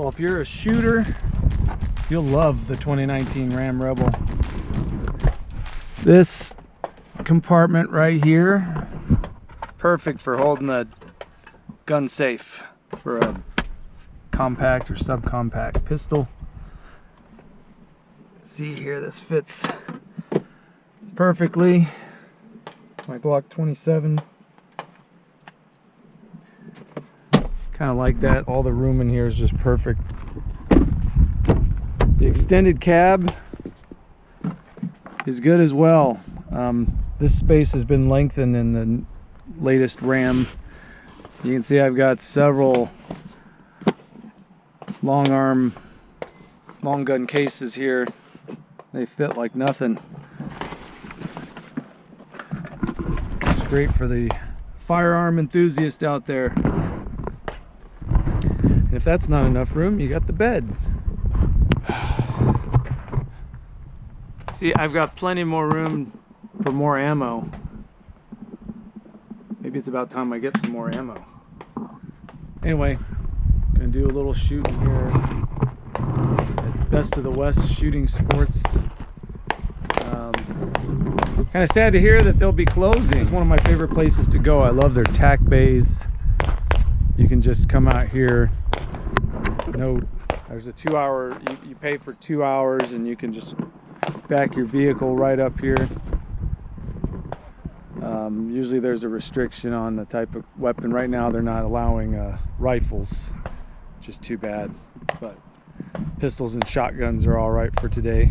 Well, if you're a shooter, you'll love the 2019 Ram Rebel. This compartment right here, perfect for holding a gun safe for a compact or subcompact pistol. See here, this fits perfectly. My Glock 27. Kind of like that. All the room in here is just perfect. The extended cab is good as well. This space has been lengthened in the latest Ram. You can see I've got several long gun cases here. They fit like nothing. It's great for the firearm enthusiast out there. And if that's not enough room, you got the bed. See, I've got plenty more room for more ammo. Maybe it's about time I get some more ammo. Anyway, gonna do a little shooting here at Best of the West Shooting Sports. Kind of sad to hear that they'll be closing. It's one of my favorite places to go. I love their tack bays. You can just come out here. There's a 2-hour, you pay for 2 hours and you can just back your vehicle right up here. Usually there's a restriction on the type of weapon. Right now they're not allowing rifles, which is too bad, but pistols and shotguns are all right for today.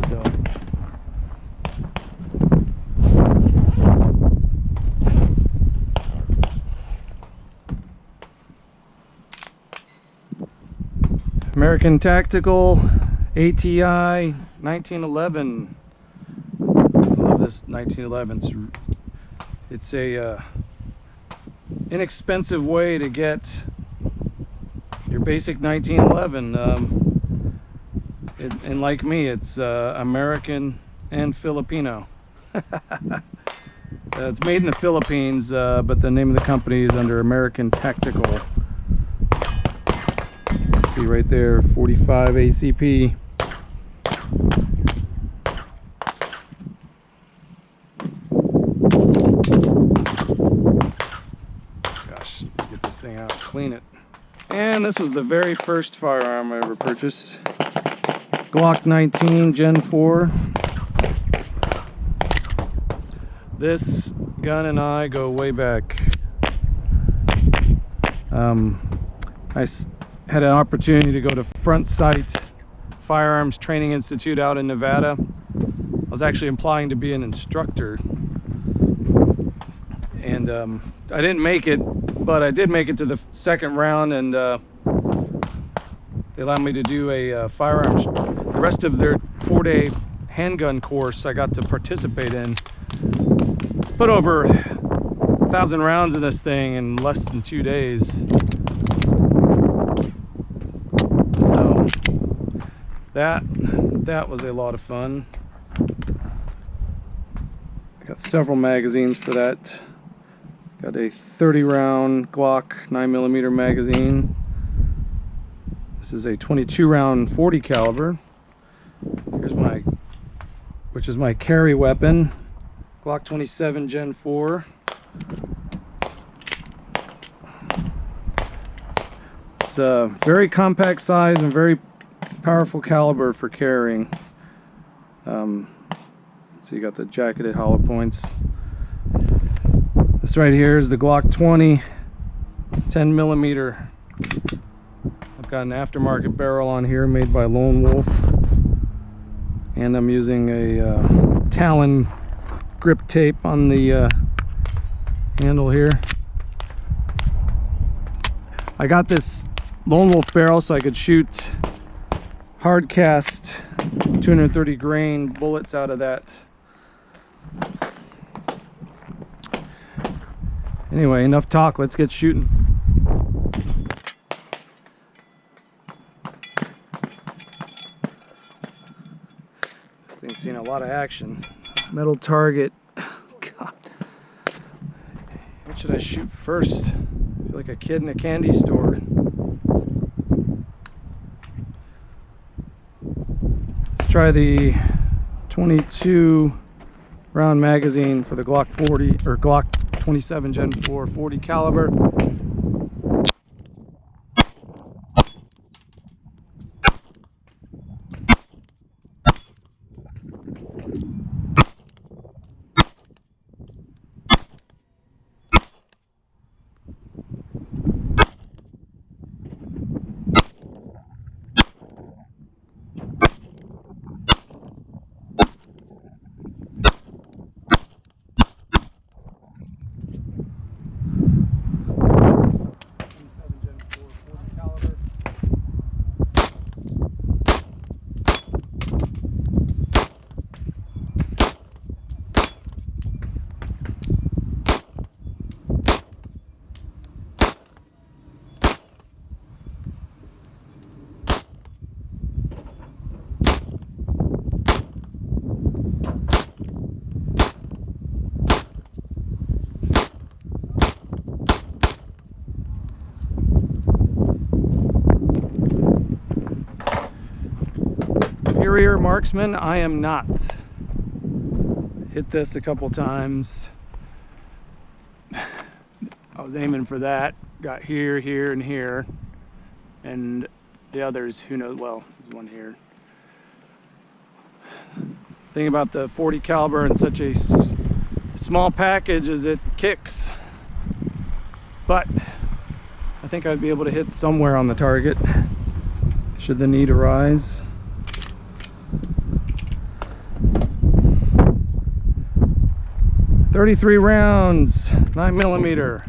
So American Tactical ATI 1911. I love this 1911. It's a inexpensive way to get your basic 1911. And like me, it's American and Filipino. It's made in the Philippines, but the name of the company is under American Tactical. See right there, 45 ACP. Gosh, get this thing out, clean it. And this was the very first firearm I ever purchased. Glock 19 Gen 4. This gun and I go way back. I had an opportunity to go to Front Sight Firearms Training Institute out in Nevada. I was actually applying to be an instructor, and I didn't make it, but I did make it to the second round, and they allowed me to do a firearms. The rest of their 4-day handgun course I got to participate in. Put over 1,000 rounds in this thing in less than 2 days. So that was a lot of fun. I got several magazines for that. Got a 30-round Glock 9mm magazine. This is a 22-round 40 caliber. Here's which is my carry weapon, Glock 27 Gen 4. It's a very compact size and very powerful caliber for carrying. So you got the jacketed hollow points. This right here is the Glock 20 10mm. I've got an aftermarket barrel on here made by Lone Wolf, and I'm using a Talon grip tape on the handle here. I got this Lone Wolf barrel so I could shoot hard cast 230 grain bullets out of that. Anyway, enough talk, let's get shooting. This thing's seen a lot of action. Metal target. God. What should I shoot first? I feel like a kid in a candy store. try the 22 round magazine for the Glock 40 or Glock 27 Gen 4 40 caliber. Superior marksman, I am not. Hit this a couple times. I was aiming for that. Got here, here, and here. And the others, who knows, well, there's one here. Thing about the 40 caliber in such a small package is it kicks. But I think I'd be able to hit somewhere on the target should the need arise. .33 rounds, 9mm.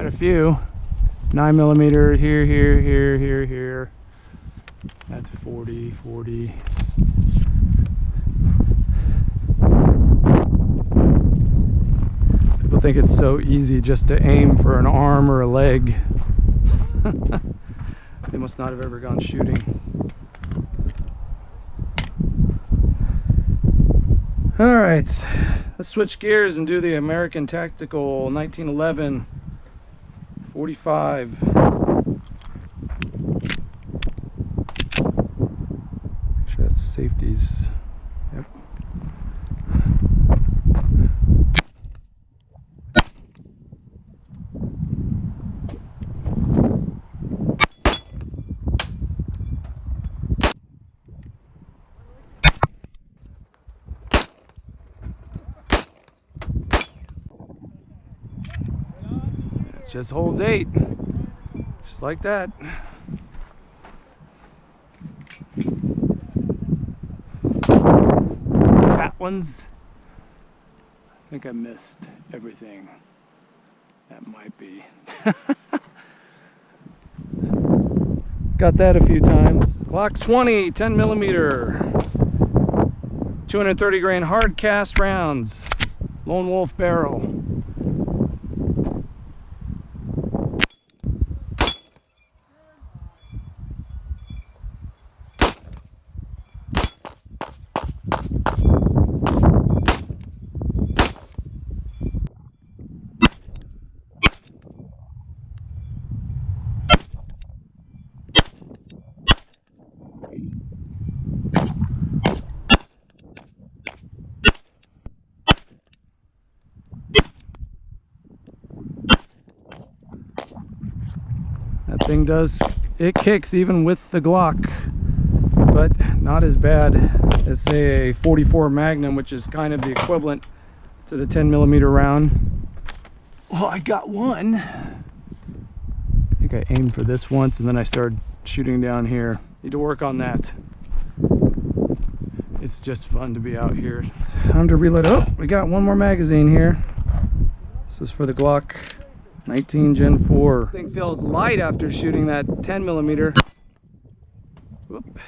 Got a few. 9mm here, here, here, here, here. That's 40, 40. People think it's so easy just to aim for an arm or a leg. They must not have ever gone shooting. All right, let's switch gears and do the American Tactical 1911 45. Actually, that's safeties. Yep. Just holds 8, just like that. Fat ones. I think I missed everything. That might be. Got that a few times. Glock 20, 10mm, 230 grain hard cast rounds, Lone Wolf barrel. That thing it kicks even with the Glock, but Not as bad as, say, a 44 Magnum, which is kind of the equivalent to the 10mm round. Well, I got one. I think I aimed for this once and then I started shooting down here. Need to work on that. It's just fun to be out here. Time to reload. Oh, we got one more magazine here. This is for the Glock 19 Gen 4. This thing feels light after shooting that 10mm. Whoop.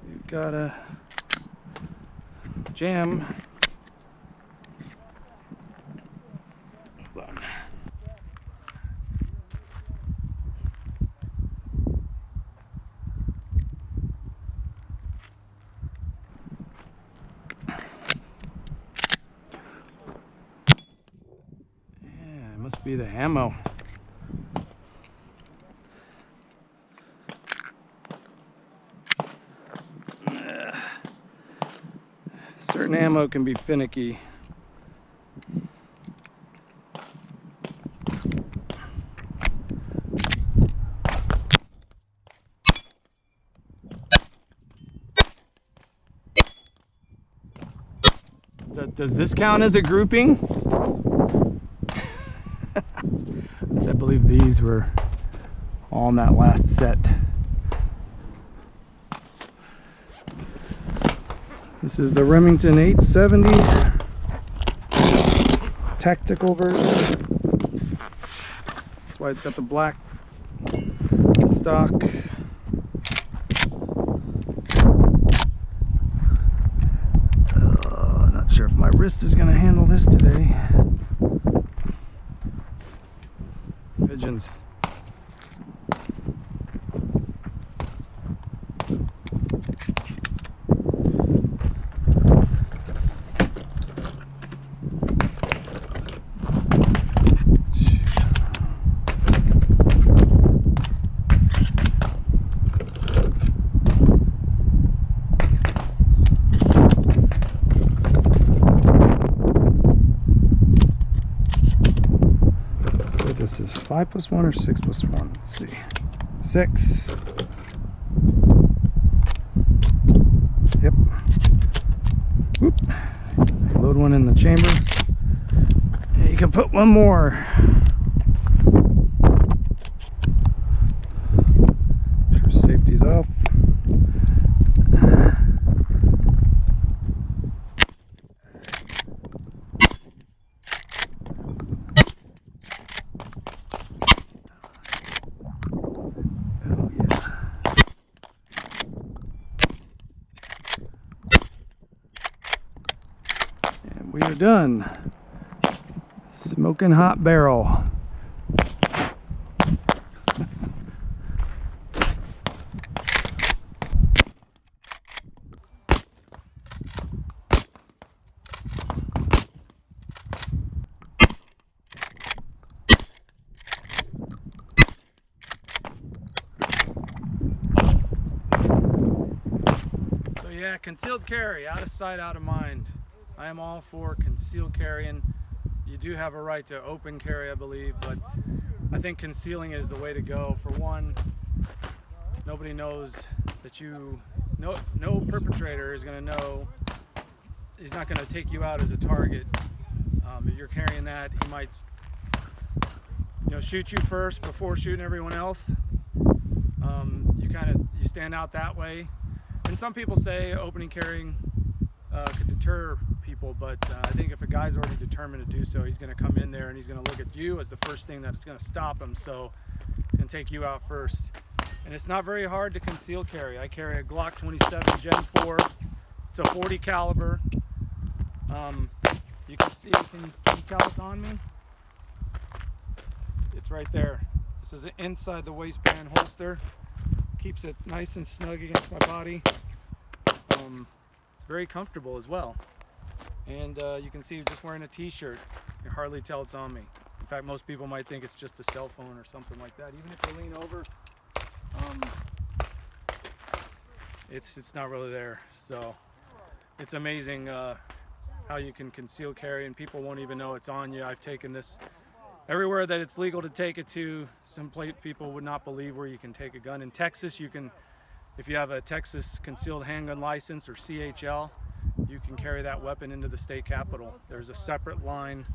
We've got a jam. Hold on. Yeah, it must be the ammo. Certain ammo can be finicky. Does this count as a grouping? I believe these were all in that last set. This is the Remington 870 tactical version. That's why it's got the black stock. Not sure if my wrist is going to handle this today. Pigeons. This is 5 + 1 or 6 + 1. Let's see. 6. Yep. Whoop. Load one in the chamber. And you can put one more. Make sure safety's off. We are done. Smoking hot barrel. So yeah, concealed carry, out of sight, out of mind. I am all for concealed carrying. You do have a right to open carry, I believe, but I think concealing is the way to go. For one, nobody knows that no perpetrator is going to know. He's not going to take you out as a target. If you're carrying that, he might, shoot you first before shooting everyone else. You stand out that way. And some people say opening carrying could deter people, but I think if a guy's already determined to do so, he's going to come in there and he's going to look at you as the first thing that's going to stop him. So he's going to take you out first. And it's not very hard to conceal carry. I carry a Glock 27 Gen 4. It's a 40 caliber. You can see it in decal on me. It's right there. This is inside the waistband holster. Keeps it nice and snug against my body. It's very comfortable as well. And you can see just wearing a t-shirt, you can hardly tell it's on me. In fact, most people might think it's just a cell phone or something like that. Even if you lean over, it's not really there. So it's amazing how you can conceal carry and people won't even know it's on you. I've taken this everywhere that it's legal to take it to. Some people would not believe where you can take a gun. In Texas, you can if you have a Texas Concealed Handgun License or CHL, you can carry that weapon into the state capitol. There's a separate line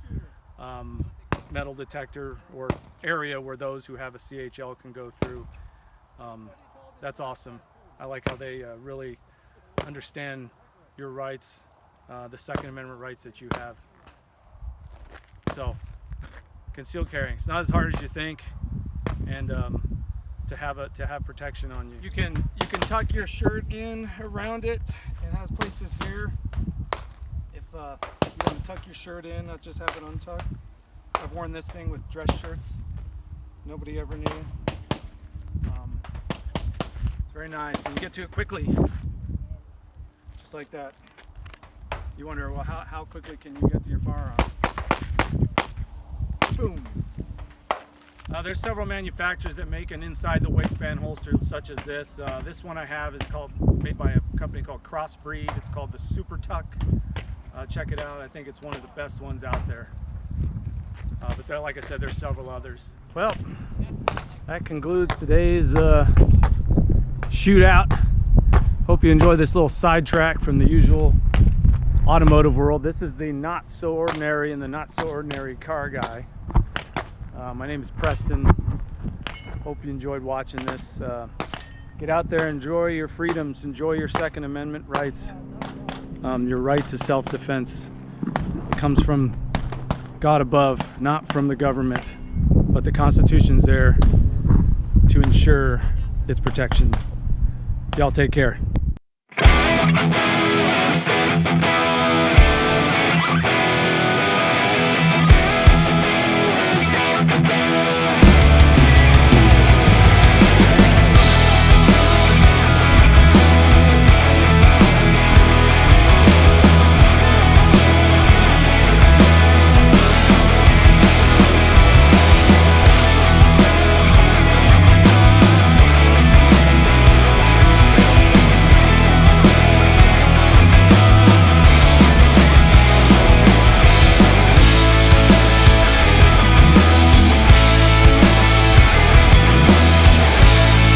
metal detector or area where those who have a CHL can go through. That's awesome. I like how they really understand your rights, the Second Amendment rights that you have. So, concealed carrying, it's not as hard as you think, and to have protection on you. You can tuck your shirt in around it. It has places here. If you want to tuck your shirt in, not just have it untucked. I've worn this thing with dress shirts. Nobody ever knew. It's very nice, and you get to it quickly, just like that. You wonder, well, how quickly can you get to your firearm? Boom. There's several manufacturers that make an inside the waistband holster such as this. This one I have is made by a company called Crossbreed. It's called the Super Tuck. Check it out. I think it's one of the best ones out there. But there, like I said, there's several others. Well, that concludes today's shootout. Hope you enjoyed this little sidetrack from the usual automotive world. This is the Not So Ordinary and the Not So Ordinary Car Guy. My name is Preston. Hope you enjoyed watching this. Get out there, enjoy your freedoms, enjoy your Second Amendment rights, your right to self-defense. It comes from God above, not from the government, but the Constitution's there to ensure its protection. Y'all take care.